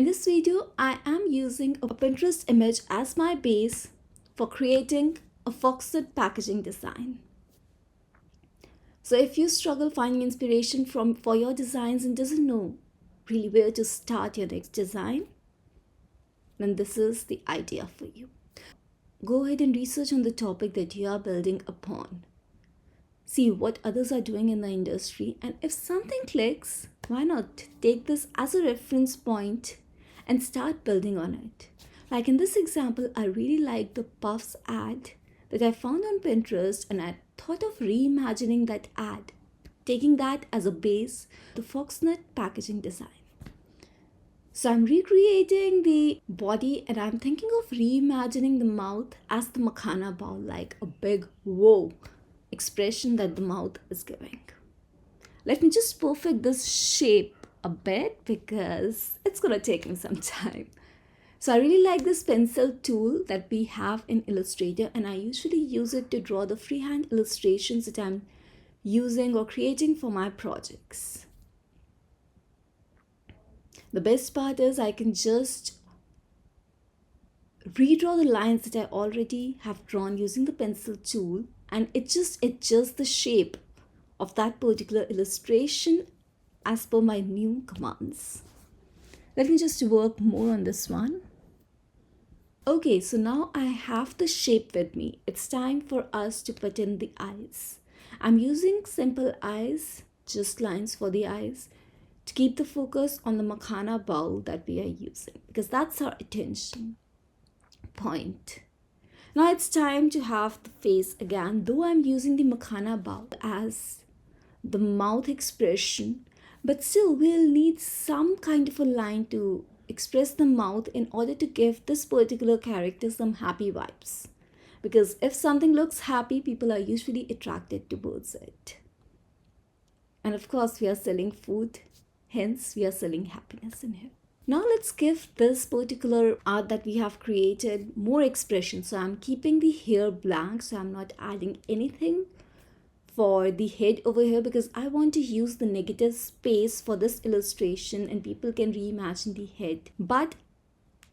In this video, I am using a Pinterest image as my base for creating a foxed packaging design. So if you struggle finding inspiration for your designs and doesn't know really where to start your next design, then this is the idea for you. Go ahead and research on the topic that you are building upon. See what others are doing in the industry, and if something clicks, why not take this as a reference point and start building on it. Like in this example, I really like the Puffs ad that I found on Pinterest, and I thought of reimagining that ad, taking that as a base, the Foxnut packaging design. So I'm recreating the body and I'm thinking of reimagining the mouth as the makhana bowl, like a big whoa expression that the mouth is giving. Let me just perfect this shape a bit because it's gonna take me some time. So I really like this pencil tool that we have in Illustrator, and I usually use it to draw the freehand illustrations that I'm using or creating for my projects. The best part is I can just redraw the lines that I already have drawn using the pencil tool, and it just adjusts the shape of that particular illustration as per my new commands. Let me just work more on this one. Okay, so now I have the shape with me. It's time for us to put in the eyes. I'm using simple eyes, just lines for the eyes, to keep the focus on the makhana bowl that we are using, because that's our attention point. Now it's time to have the face again, though I'm using the makhana bowl as the mouth expression, but still we'll need some kind of a line to express the mouth in order to give this particular character some happy vibes. Because if something looks happy, people are usually attracted towards it. And of course, we are selling food, hence we are selling happiness in here. Now let's give this particular art that we have created more expression. So I'm keeping the hair blank, so I'm not adding anything for the head over here because I want to use the negative space for this illustration and people can reimagine the head. But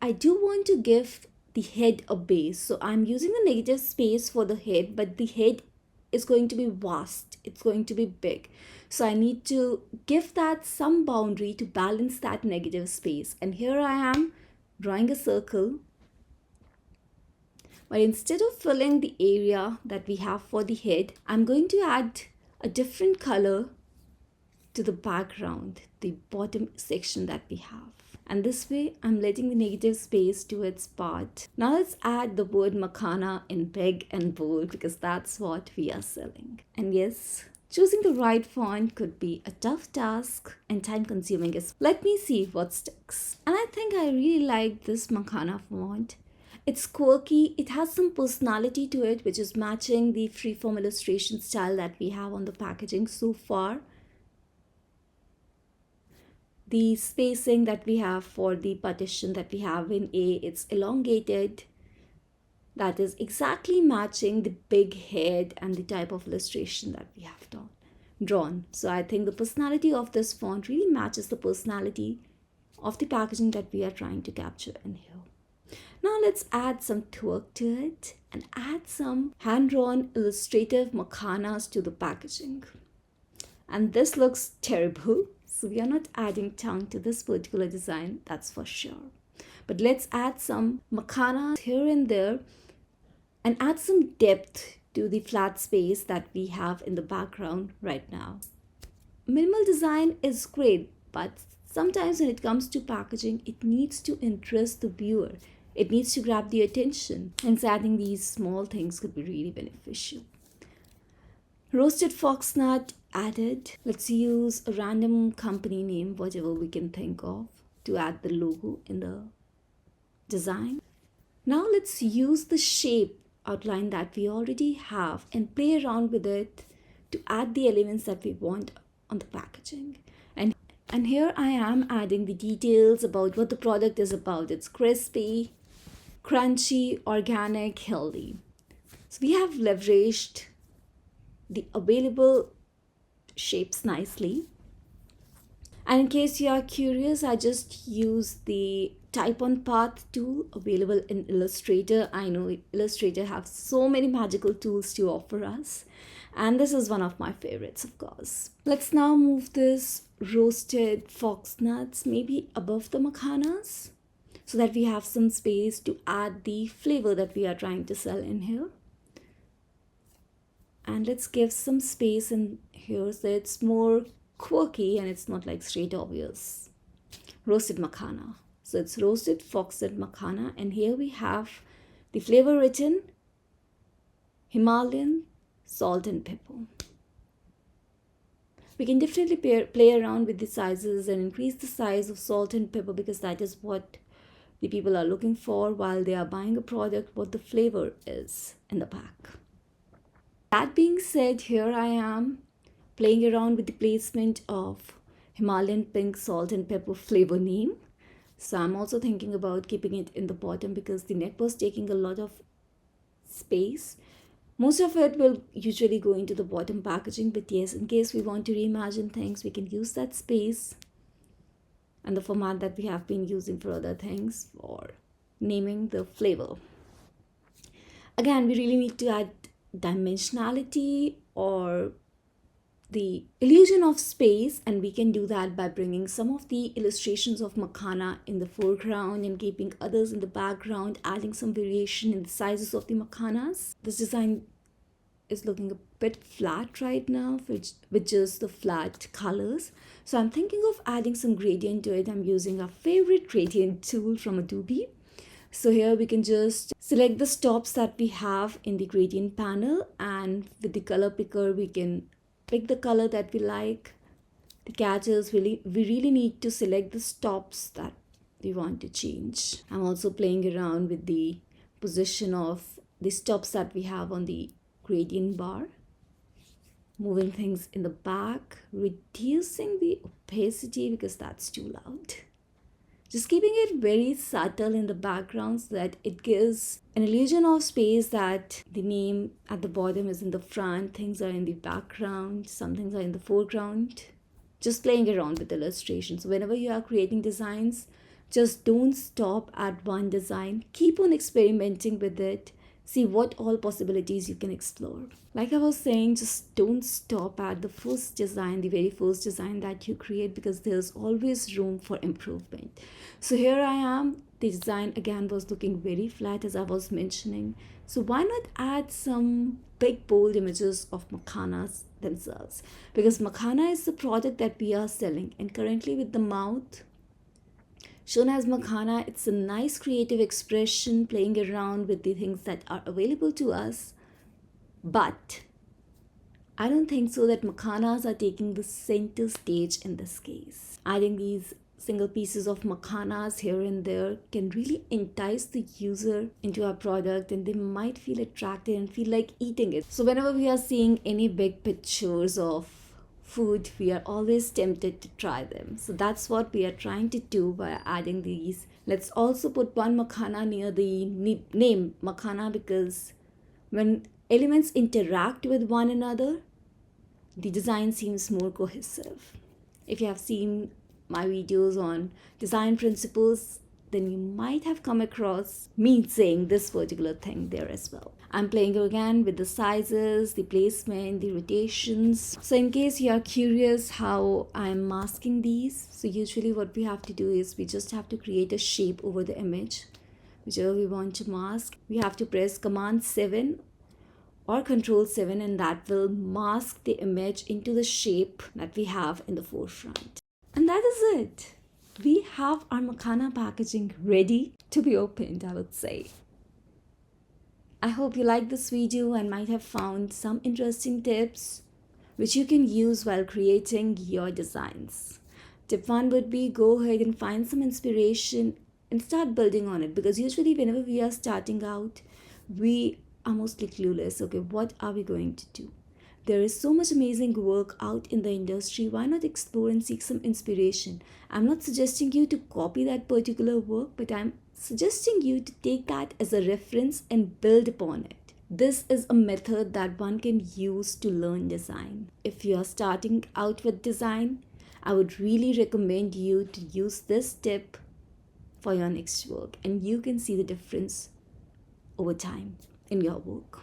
I do want to give the head a base. So I'm using the negative space for the head, but the head is going to be vast. It's going to be big. So I need to give that some boundary to balance that negative space. And here I am drawing a circle. But instead of filling the area that we have for the head, I'm going to add a different color to the background, the bottom section that we have. And this way, I'm letting the negative space do its part. Now let's add the word makhana in big and bold because that's what we are selling. And yes, choosing the right font could be a tough task and time consuming. Let me see what sticks. And I think I really like this makhana font. It's quirky, it has some personality to it, which is matching the freeform illustration style that we have on the packaging so far. The spacing that we have for the partition that we have in A, it's elongated. That is exactly matching the big head and the type of illustration that we have drawn. So I think the personality of this font really matches the personality of the packaging that we are trying to capture in here. Now let's add some twerk to it and add some hand-drawn illustrative makhanas to the packaging. And this looks terrible, so we are not adding tongue to this particular design, that's for sure. But let's add some makhanas here and there and add some depth to the flat space that we have in the background right now. Minimal design is great, but sometimes when it comes to packaging, it needs to interest the viewer. It needs to grab the attention, and so adding these small things could be really beneficial. Roasted foxnut added. Let's use a random company name, whatever we can think of, to add the logo in the design. Now let's use the shape outline that we already have and play around with it to add the elements that we want on the packaging. And here I am adding the details about what the product is about. It's crispy, crunchy, organic, healthy. So we have leveraged the available shapes nicely. And in case you are curious, I just use the type on path tool available in Illustrator. I know Illustrator have so many magical tools to offer us, and this is one of my favorites, of course. Let's now move this roasted fox nuts maybe above the makhanas so that we have some space to add the flavor that we are trying to sell in here. And let's give some space in here so it's more quirky and it's not like straight obvious. Roasted makhana. So it's roasted foxed makhana, and here we have the flavor written Himalayan salt and pepper. We can definitely play around with the sizes and increase the size of salt and pepper because that is what the people are looking for while they are buying a product, what the flavor is in the pack. That being said, here I am playing around with the placement of Himalayan pink salt and pepper flavor name. So I'm also thinking about keeping it in the bottom because the neck was taking a lot of space. Most of it will usually go into the bottom packaging, but yes, in case we want to reimagine things, we can use that space and the format that we have been using for other things for naming the flavor. Again, we really need to add dimensionality or the illusion of space, and we can do that by bringing some of the illustrations of makhana in the foreground and keeping others in the background, adding some variation in the sizes of the makhanas. This design is looking a bit flat right now with just the flat colors, so I'm thinking of adding some gradient to it. I'm using our favorite gradient tool from Adobe. So here we can just select the stops that we have in the gradient panel, and with the color picker we can pick the color that we like. The catch is we really need to select the stops that we want to change. I'm also playing around with the position of the stops that we have on the gradient bar, moving things in the back, reducing the opacity because that's too loud. Just keeping it very subtle in the background so that it gives an illusion of space, that the name at the bottom is in the front, things are in the background, some things are in the foreground. Just playing around with illustrations. Whenever you are creating designs, just don't stop at one design. Keep on experimenting with it. See what all possibilities you can explore. Like I was saying, just don't stop at the first design, the very first design that you create, because there's always room for improvement. So here I am. The design again was looking very flat as I was mentioning. So why not add some big bold images of makhanas themselves? Because makhana is the product that we are selling, and currently with the mouth shown as makhana, it's a nice creative expression playing around with the things that are available to us. But I don't think so that makhanas are taking the center stage in this case. Adding these single pieces of makhanas here and there can really entice the user into our product, and they might feel attracted and feel like eating it. So whenever we are seeing any big pictures of food, we are always tempted to try them. So that's what we are trying to do by adding these. Let's also put one makhana near the name makhana, because when elements interact with one another, the design seems more cohesive. If you have seen my videos on design principles, then you might have come across me saying this particular thing there as well. I'm playing again with the sizes, the placement, the rotations. So in case you are curious how I'm masking these, so usually what we have to do is we just have to create a shape over the image, whichever we want to mask. We have to press Command 7 or Control 7, and that will mask the image into the shape that we have in the forefront. And that is it. We have our makhana packaging ready to be opened, I would say. I hope you liked this video and might have found some interesting tips which you can use while creating your designs. Tip 1 would be go ahead and find some inspiration and start building on it, because usually whenever we are starting out, we are mostly clueless. Okay, what are we going to do? There is so much amazing work out in the industry. Why not explore and seek some inspiration? I'm not suggesting you to copy that particular work, but I'm suggesting you to take that as a reference and build upon it. This is a method that one can use to learn design. If you are starting out with design, I would really recommend you to use this tip for your next work, and you can see the difference over time in your work.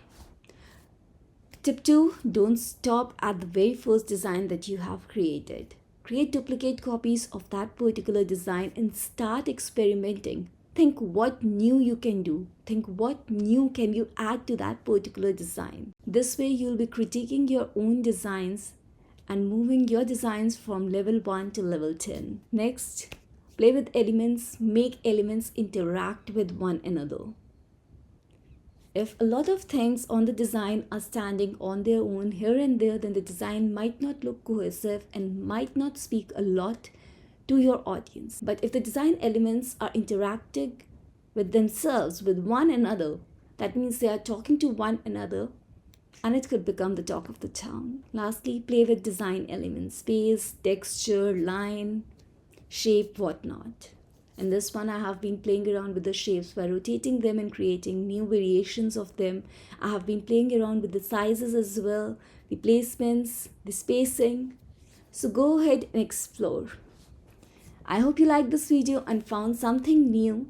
Tip 2, don't stop at the very first design that you have created. Create duplicate copies of that particular design and start experimenting. Think what new you can do. Think what new can you add to that particular design. This way you'll be critiquing your own designs and moving your designs from level 1 to level 10. Next, play with elements, make elements interact with one another. If a lot of things on the design are standing on their own here and there, then the design might not look cohesive and might not speak a lot to your audience. But if the design elements are interacting with themselves, with one another, that means they are talking to one another, and it could become the talk of the town. Lastly, play with design elements, space, texture, line, shape, whatnot. In this one, I have been playing around with the shapes by rotating them and creating new variations of them. I have been playing around with the sizes as well, the placements, the spacing. So go ahead and explore. I hope you liked this video and found something new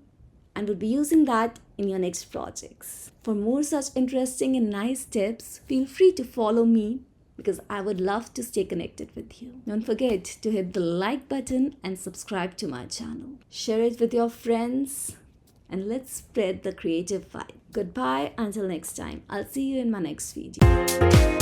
and will be using that in your next projects. For more such interesting and nice tips, feel free to follow me because I would love to stay connected with you. Don't forget to hit the like button and subscribe to my channel. Share it with your friends and let's spread the creative vibe. Goodbye until next time. I'll see you in my next video.